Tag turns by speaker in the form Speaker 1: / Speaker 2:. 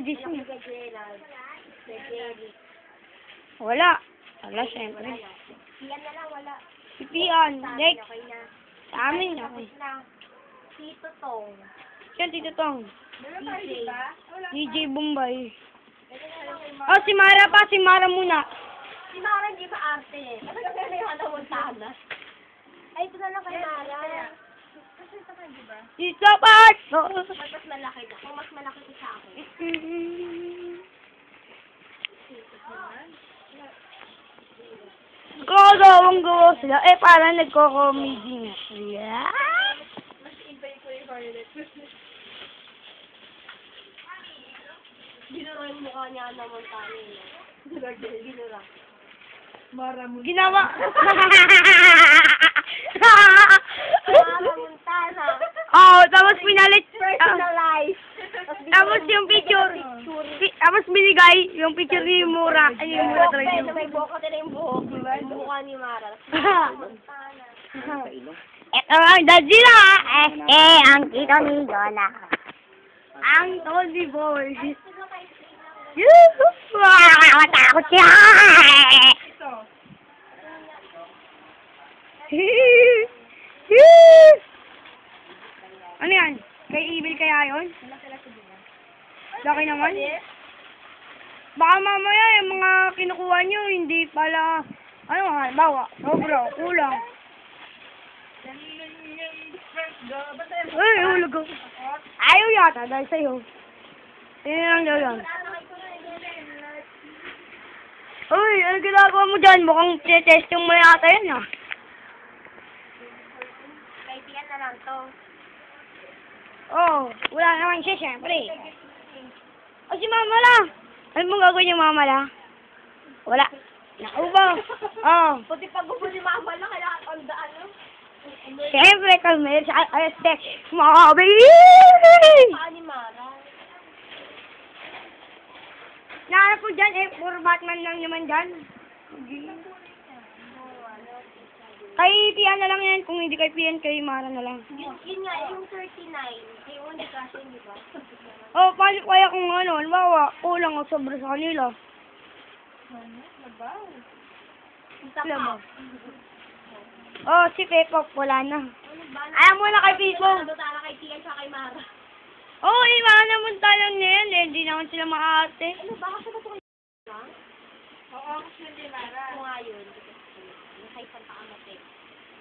Speaker 1: Disney.
Speaker 2: Kay Gerald. Kay Jerry.
Speaker 1: Wala. Wala, syempre.
Speaker 2: Pian na lang, wala.
Speaker 1: Si Pian. Next.
Speaker 2: Okay na.
Speaker 1: Sa amin, okay.
Speaker 2: Tapos na. Tito Tong.
Speaker 1: Siya, Tito Tong.
Speaker 2: DJ.
Speaker 1: DJ Bombay. Oh, si Mara pa. Si Mara muna.
Speaker 2: Si Mara hindi ba arte eh? Ano ka na yung Montana? Ay, ito na lang kay Mara. Kasi ito ka, di ba?
Speaker 1: Tito Pat!
Speaker 2: Mas malaki na. Kung mas malaki ko sa akin.
Speaker 1: Gawang-gawa sila. Eh, parang nagko-comedy na sila.
Speaker 2: Mas iba ko yung Violet. Ginura yung mukha niya na Montana eh. Ginura.
Speaker 1: Ginawa.
Speaker 2: Mara Montana.
Speaker 1: Oh, tapos pinalit.
Speaker 2: Personalized.
Speaker 1: Tapos yung picture. Tapos binigay yung picture ni Mura. Ay, yung Mura talaga yun.
Speaker 2: May buhok na yung buhok. Yung mukha ni Mara. Montana.
Speaker 1: Ito ang Dadzilla. Ang kita ni Yola. Ang Tony Boy. Matakot siya. Ano yan? Kay Evil kaya yun? Laki naman. Baka mamaya yung mga kinukuha nyo, hindi pala, ano nga, bawa, sobra, kulang. Ay, hulog ko. Ayaw yata dahil sa'yo. Sino lang daw yan? Uy, ano ginagawa mo dyan? Mukhang testing mo yata yan ah.
Speaker 2: Kaibigan na lang to.
Speaker 1: Oh, wala naman siya, syempre. O, si Mama lang. Ano mong gagawin yung Mama lang? Wala. Naubo. Oh.
Speaker 2: Puti pag gusto ni Mama lang, kailangan tandaan, no?
Speaker 1: Syempre, kalmer sa Aztec. Mami!
Speaker 2: Paan ni Mara?
Speaker 1: Nahanap ko dyan, eh, puro Batman lang naman dyan. Kay Pian na lang yan. Kung hindi kay Pian, kay Mara na lang.
Speaker 2: Yun nga, yung 39. Yung hindi kasi, di ba?
Speaker 1: Oh, paano kaya kung ano, halimbawa, kulang o sobra sa kanila.
Speaker 2: Nabaw.
Speaker 1: Alam mo? Oh, si Pepok, wala na. Ayaw mo na kay Pepok.
Speaker 2: Tara kay Tia sa kay Mara.
Speaker 1: Oh, iba naman talang na yan eh. Hindi naman sila maate.
Speaker 2: Ano ba? Kasi ba ito kay Mara? Oo, kasi hindi Mara. Oo nga yun. Nakay Santa Amate.